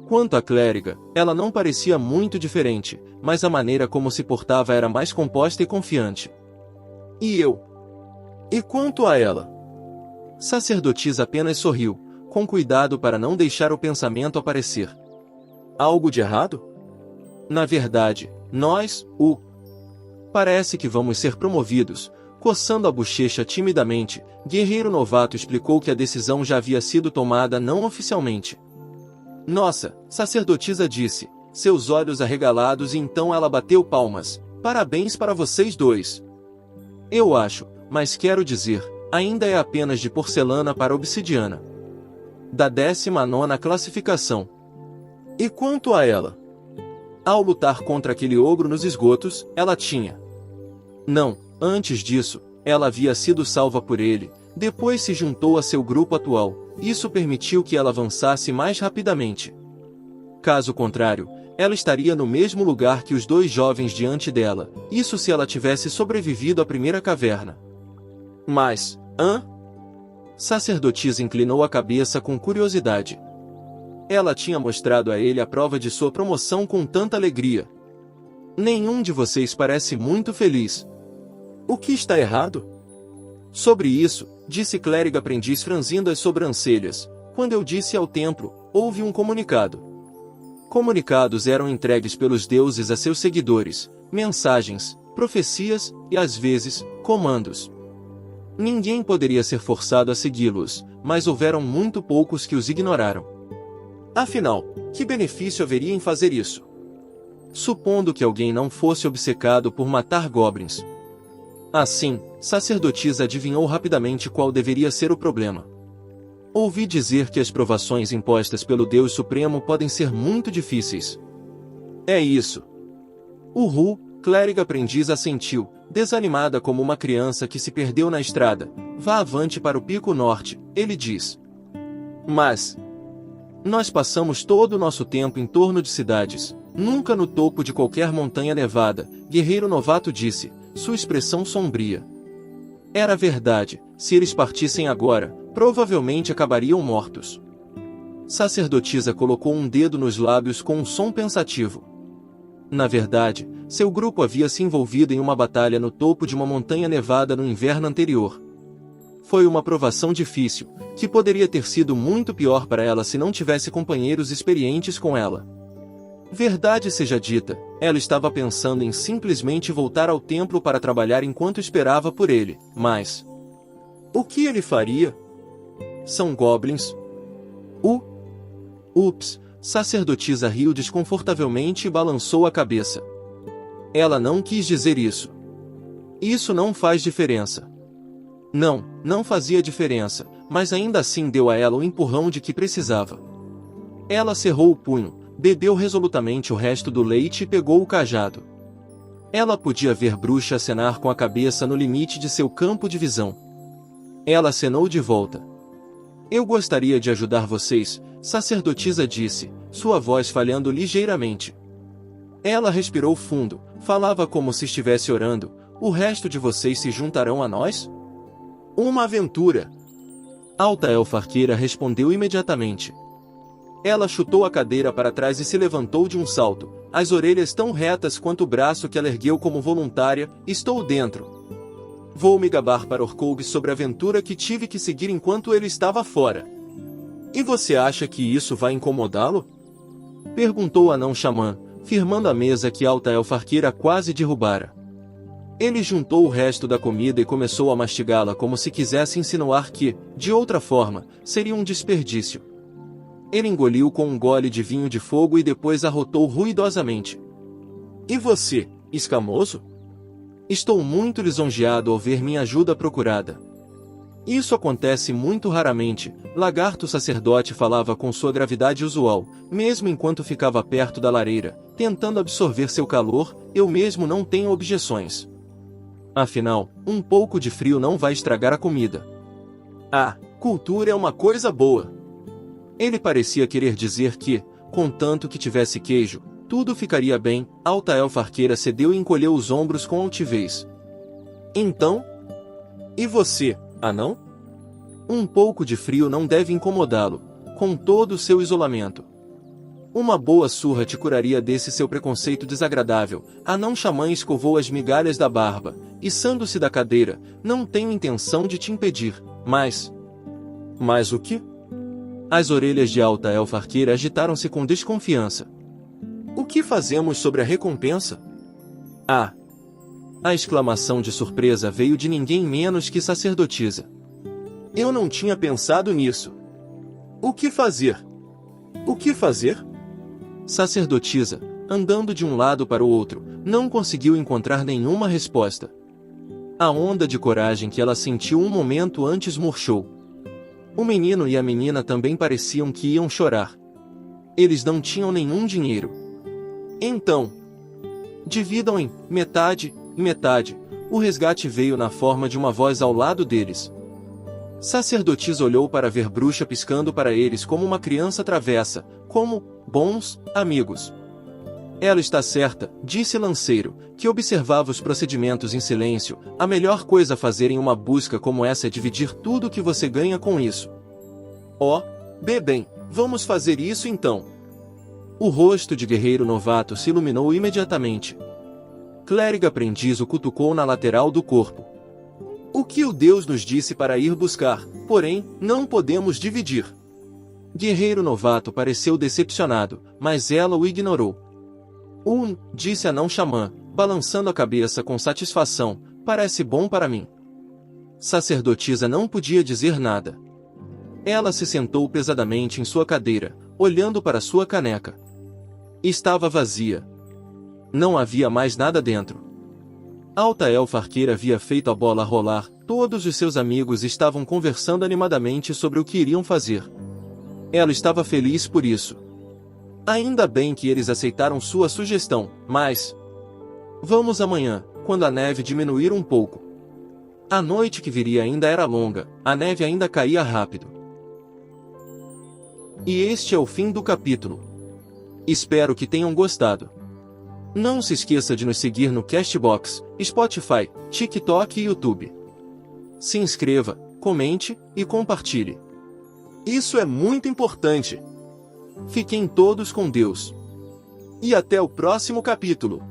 S1: Quanto à clériga, ela não parecia muito diferente, mas a maneira como se portava era mais composta e confiante. E eu? E quanto a ela? Sacerdotisa apenas sorriu, com cuidado para não deixar o pensamento aparecer. Algo de errado? Na verdade, parece que vamos ser promovidos. Coçando a bochecha timidamente, guerreiro novato explicou que a decisão já havia sido tomada não oficialmente. Nossa, sacerdotisa disse, seus olhos arregalados, e então ela bateu palmas. Parabéns para vocês dois. Eu acho, mas quero dizer, ainda é apenas de porcelana para obsidiana. Da 19ª classificação. E quanto a ela? Ao lutar contra aquele ogro nos esgotos, ela tinha. Não, antes disso, ela havia sido salva por ele, depois se juntou a seu grupo atual, isso permitiu que ela avançasse mais rapidamente. Caso contrário, ela estaria no mesmo lugar que os dois jovens diante dela, isso se ela tivesse sobrevivido à primeira caverna. Mas, Sacerdotisa inclinou a cabeça com curiosidade. Ela tinha mostrado a ele a prova de sua promoção com tanta alegria. Nenhum de vocês parece muito feliz. O que está errado? Sobre isso, disse clérigo aprendiz franzindo as sobrancelhas, quando eu disse ao templo, houve um comunicado. Comunicados eram entregues pelos deuses a seus seguidores, mensagens, profecias e, às vezes, comandos. Ninguém poderia ser forçado a segui-los, mas houveram muito poucos que os ignoraram. Afinal, que benefício haveria em fazer isso? Supondo que alguém não fosse obcecado por matar goblins. Assim, sacerdotisa adivinhou rapidamente qual deveria ser o problema. Ouvi dizer que as provações impostas pelo Deus Supremo podem ser muito difíceis. É isso. Clérigo aprendiz assentiu, desanimada como uma criança que se perdeu na estrada. Vá avante para o Pico Norte, ele diz. Mas nós passamos todo o nosso tempo em torno de cidades, nunca no topo de qualquer montanha nevada, guerreiro novato disse, sua expressão sombria. Era verdade, se eles partissem agora, provavelmente acabariam mortos. Sacerdotisa colocou um dedo nos lábios com um som pensativo. Na verdade, seu grupo havia se envolvido em uma batalha no topo de uma montanha nevada no inverno anterior. Foi uma provação difícil, que poderia ter sido muito pior para ela se não tivesse companheiros experientes com ela. Verdade seja dita, ela estava pensando em simplesmente voltar ao templo para trabalhar enquanto esperava por ele, mas o que ele faria? São goblins? Sacerdotisa riu desconfortavelmente e balançou a cabeça. Ela não quis dizer isso. Isso não faz diferença. Não fazia diferença, mas ainda assim deu a ela o empurrão de que precisava. Ela cerrou o punho, bebeu resolutamente o resto do leite e pegou o cajado. Ela podia ver Bruxa acenar com a cabeça no limite de seu campo de visão. Ela acenou de volta. Eu gostaria de ajudar vocês, sacerdotisa disse, sua voz falhando ligeiramente. Ela respirou fundo, falava como se estivesse orando. O resto de vocês se juntarão a nós? Uma aventura! Alta elfa arqueira respondeu imediatamente. Ela chutou a cadeira para trás e se levantou de um salto, as orelhas tão retas quanto o braço que ela ergueu como voluntária. Estou dentro. Vou me gabar para Orkoug sobre a aventura que tive que seguir enquanto ele estava fora. E você acha que isso vai incomodá-lo? Perguntou o anão xamã, firmando a mesa que Altaelfarqueira quase derrubara. Ele juntou o resto da comida e começou a mastigá-la como se quisesse insinuar que, de outra forma, seria um desperdício. Ele engoliu com um gole de vinho de fogo e depois arrotou ruidosamente. E você, escamoso? Estou muito lisonjeado ao ver minha ajuda procurada. Isso acontece muito raramente, Lagarto Sacerdote falava com sua gravidade usual, mesmo enquanto ficava perto da lareira, tentando absorver seu calor, eu mesmo não tenho objeções. Afinal, um pouco de frio não vai estragar a comida. Ah, cultura é uma coisa boa. Ele parecia querer dizer que, contanto que tivesse queijo, tudo ficaria bem. Altaelfarqueira cedeu e encolheu os ombros com altivez. Então? E você, anão? Um pouco de frio não deve incomodá-lo, com todo o seu isolamento. Uma boa surra te curaria desse seu preconceito desagradável. Anão xamã escovou as migalhas da barba, içando-se da cadeira. Não tenho intenção de te impedir, mas... Mas o quê? As orelhas de Altaelfarqueira agitaram-se com desconfiança. O que fazemos sobre a recompensa? Ah! A exclamação de surpresa veio de ninguém menos que sacerdotisa. Eu não tinha pensado nisso. O que fazer? O que fazer? Sacerdotisa, andando de um lado para o outro, não conseguiu encontrar nenhuma resposta. A onda de coragem que ela sentiu um momento antes murchou. O menino e a menina também pareciam que iam chorar. Eles não tinham nenhum dinheiro. Então, dividam em metade e metade. O resgate veio na forma de uma voz ao lado deles. Sacerdotisa olhou para ver Bruxa piscando para eles como uma criança travessa, como bons amigos. Ela está certa, disse Lanceiro, que observava os procedimentos em silêncio. A melhor coisa a fazer em uma busca como essa é dividir tudo o que você ganha com isso. Oh, bem, vamos fazer isso então. O rosto de guerreiro novato se iluminou imediatamente. Clérigo aprendiz o cutucou na lateral do corpo. O que o Deus nos disse para ir buscar, porém, não podemos dividir. Guerreiro novato pareceu decepcionado, mas ela o ignorou. Disse anão xamã, balançando a cabeça com satisfação, parece bom para mim. Sacerdotisa não podia dizer nada. Ela se sentou pesadamente em sua cadeira, olhando para sua caneca. Estava vazia. Não havia mais nada dentro. Altaelfarqueira havia feito a bola rolar, todos os seus amigos estavam conversando animadamente sobre o que iriam fazer. Ela estava feliz por isso. Ainda bem que eles aceitaram sua sugestão, mas... Vamos amanhã, quando a neve diminuir um pouco. A noite que viria ainda era longa, a neve ainda caía rápido. E este é o fim do capítulo. Espero que tenham gostado. Não se esqueça de nos seguir no Castbox, Spotify, TikTok e YouTube. Se inscreva, comente e compartilhe. Isso é muito importante. Fiquem todos com Deus. E até o próximo capítulo.